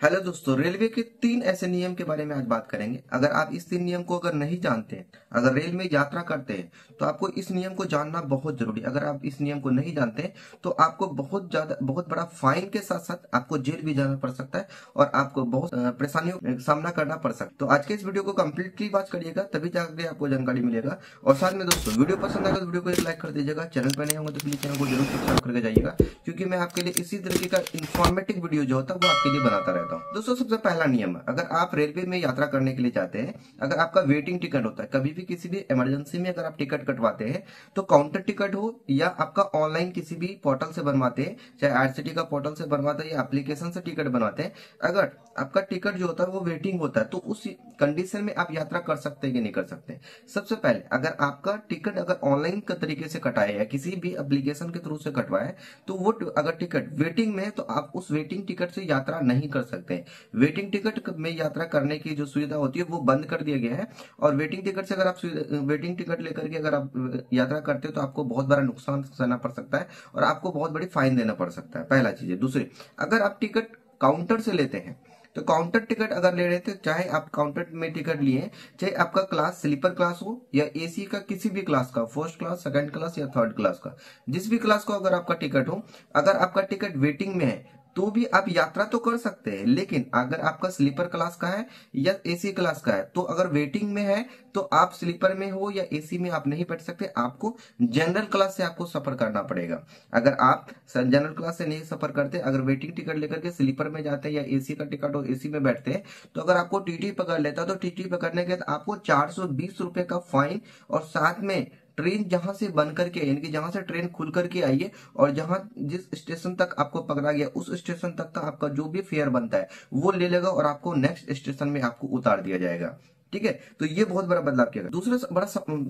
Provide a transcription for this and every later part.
Hello दोस्तों, railway के 3 ऐसे नियम के बारे में आज बात करेंगे। अगर आप इस 3 नियम को अगर नहीं जानते हैं, अगर रेल में यात्रा करते हैं, तो आपको इस नियम को जानना बहुत जरूरी है। अगर आप इस नियम को नहीं जानते हैं, तो आपको बहुत बड़ा फाइन के साथ साथ आपको जेल भी जाना पड़ सकता है और आपको बहुत परेशानियों का सामना करना पड़ सकता है। तो आज के इस वीडियो को कम्प्लीटली वॉच करिएगा, तभी जाकर आपको जानकारी मिलेगा। और साथ में दोस्तों, वीडियो पसंद आएगा तो वीडियो को एक लाइक कर दीजिएगा। चैनल पर नहीं होंगे तो प्लीज चैनल को जरूर सब्सक्राइब करके जाइएगा, क्योंकि मैं आपके लिए इसी तरीके का इन्फॉर्मेटिव वीडियो जो होता है वो आपके लिए बनाता रहता हूँ। दोस्तों, सबसे पहला नियम है, अगर आप रेलवे में यात्रा करने के लिए जाते हैं, अगर आपका वेटिंग टिकट होता है, कभी भी किसी भी इमरजेंसी में अगर आप टिकट कटवाते हैं, तो काउंटर टिकट हो या आपका ऑनलाइन किसी भी पोर्टल से बनवाते हैं, चाहे आईआरसीटी का पोर्टल से बनवाते हैं या एप्लीकेशन से टिकट बनवाते हैं, अगर आपका टिकट जो होता है वो वेटिंग होता है, तो उस कंडीशन में आप यात्रा कर सकते हैं कि नहीं कर सकते। सबसे पहले, अगर आपका टिकट अगर ऑनलाइन के तरीके से कटाया या किसी भी एप्लीकेशन के थ्रू से कटवाया, तो वो अगर टिकट वेटिंग में है तो आप उस वेटिंग टिकट से यात्रा नहीं कर सकते। वेटिंग टिकट में यात्रा करने की जो सुविधा होती है वो बंद कर दिया गया है। और वेटिंग टिकट से अगर आप वेटिंग टिकट लेकर के अगर आप यात्रा करते हो, तो आपको बहुत बड़ा नुकसान सहना पड़ सकता है और आपको बहुत बड़ी फाइन देना पड़ सकता है। पहला चीज है। दूसरी, अगर आप टिकट काउंटर से लेते हैं, तो काउंटर टिकट अगर ले रहे थे, चाहे आप काउंटर में टिकट लिए, चाहे आपका क्लास स्लीपर क्लास हो या एसी का किसी भी क्लास का, फर्स्ट क्लास, सेकंड क्लास या थर्ड क्लास का, जिस भी क्लास को अगर आपका टिकट हो, अगर आपका टिकट वेटिंग में है तो भी आप यात्रा तो कर सकते हैं। लेकिन अगर आपका स्लीपर क्लास का है या एसी क्लास का है, तो अगर वेटिंग में है तो आप स्लीपर में हो या एसी में आप नहीं बैठ सकते, आपको जनरल क्लास से आपको सफर करना पड़ेगा। अगर आप जनरल क्लास से नहीं सफर करते, अगर वेटिंग टिकट लेकर के स्लीपर में जाते हैं या एसी का टिकट हो एसी में बैठते हैं, तो अगर आपको टीटी पकड़ लेता, तो टीटी पकड़ने के बाद आपको 420 रुपए का फाइन और साथ में ट्रेन जहां से बन करके, यानी कि जहां से ट्रेन खुल करके आई है और जहां जिस स्टेशन तक आपको पकड़ा गया उस स्टेशन तक का आपका जो भी फेयर बनता है वो ले लेगा और आपको नेक्स्ट स्टेशन में आपको उतार दिया जाएगा। ठीक है, तो ये बहुत बड़ा बदलाव किया गया।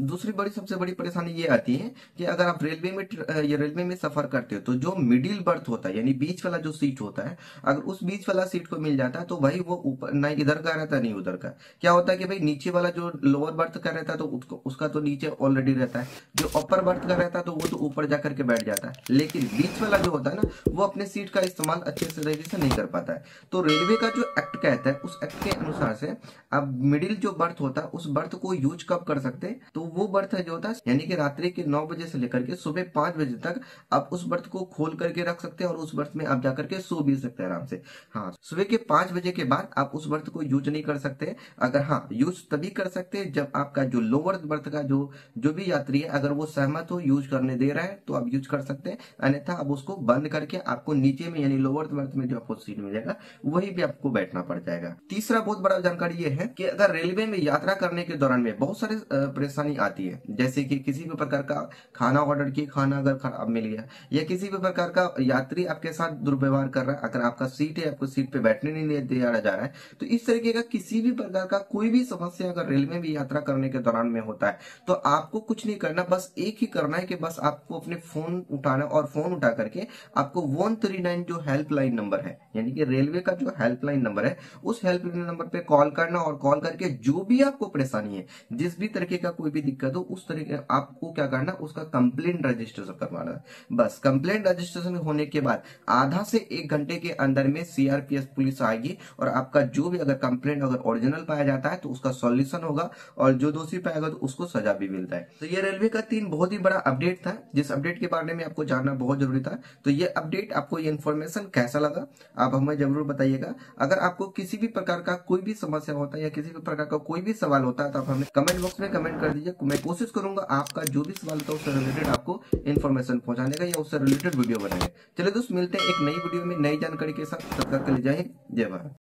दूसरी बड़ी सबसे बड़ी परेशानी ये आती है कि अगर आप रेलवे में सफर करते हो, तो जो मिडिल बर्थ होता है, यानी बीच वाला जो सीट होता है, अगर उस बीच वाला सीट को मिल जाता है, तो भाई वो ऊपर ना इधर का रहता है नहीं उधर का। क्या होता है कि भाई नीचे वाला जो लोअर बर्थ का रहता है तो उसका तो नीचे ऑलरेडी रहता है, जो अपर बर्थ का रहता है तो वो तो ऊपर जाकर के बैठ जाता है, लेकिन बीच वाला जो होता है ना, वो अपने सीट का इस्तेमाल अच्छे से तरीके से नहीं कर पाता है। तो रेलवे का जो एक्ट कहता है, उस एक्ट के अनुसार से अब मिडिल जो बर्थ होता है उस बर्थ को यूज कब कर सकते हैं, तो वो बर्थ है जो होता है, यानी कि रात्रि के 9 बजे से लेकर के सुबह 5 बजे तक आप उस बर्थ को खोल करके रख सकते हैं और उस बर्थ में आप जाकर के सो भी सकते हैं आराम से। हाँ, सुबह के 5 बजे के बाद आप उस बर्थ को यूज नहीं कर सकते। अगर हाँ, यूज तभी कर सकते हैं जब आपका जो लोअर बर्थ का जो भी यात्री है, अगर वो सहमत हो, यूज करने दे रहा है, तो आप यूज कर सकते हैं। अन्यथा आप उसको बंद करके आपको नीचे में, यानी लोअर बर्थ में जो आपको सीट मिलेगा वही भी आपको बैठना पड़ जाएगा। तीसरा बहुत बड़ा जानकारी ये है कि अगर रेलवे में यात्रा करने के दौरान में बहुत सारे परेशानी आती है, जैसे कि किसी भी प्रकार का खाना ऑर्डर किए, खाना अगर खराब मिल गया, या किसी भी प्रकार का यात्री आपके साथ दुर्व्यवहार कर रहा है, अगर आपका सीट है, आपको सीट पे बैठने नहीं दिया जा रहा है, तो इस तरीके का किसी भी प्रकार का कोई भी समस्या अगर रेलवे में यात्रा करने के दौरान में होता है, तो आपको कुछ नहीं करना, बस एक ही करना है कि बस आपको अपने फोन उठाना और फोन उठा करके आपको 139 जो हेल्पलाइन नंबर है, यानी कि रेलवे का जो हेल्पलाइन नंबर है, उस हेल्पलाइन नंबर पे कॉल करना और कॉल करके जो भी आपको परेशानी है, जिस भी तरीके का कोई भी दिक्कत हो, उस तरीके आपको क्या करना, उसका कंप्लेंट रजिस्ट्रेशन करवाना है। बस कंप्लेंट रजिस्ट्रेशन होने के बाद आधा से 1 घंटे के अंदर में सीआरपीएफ पुलिस आएगी और आपका जो भी अगर कंप्लेंट अगर ओरिजिनल पाया जाता है तो उसका सॉल्यूशन होगा और जो दोषी पाएगा तो उसको सजा भी मिलता है। तो ये रेलवे का 3 बहुत ही बड़ा अपडेट था, जिस अपडेट के बारे में आपको जानना बहुत जरूरी था। तो ये अपडेट, आपको ये इन्फॉर्मेशन कैसा लगा आप हमें जरूर बताइएगा। अगर आपको किसी भी प्रकार का कोई भी समस्या होता है या किसी भी प्रकार का कोई भी सवाल होता है, तो आप हमें कमेंट बॉक्स में कमेंट कर दीजिए। मैं कोशिश करूंगा आपका जो भी सवाल होता है उससे रिलेटेड आपको इन्फॉर्मेशन पहुंचाने का या उससे रिलेटेड वीडियो बनाएंगे। चलिए दोस्त, मिलते हैं एक नई वीडियो में नई जानकारी के साथ। तब तक के लिए जय हिंद, जय भारत।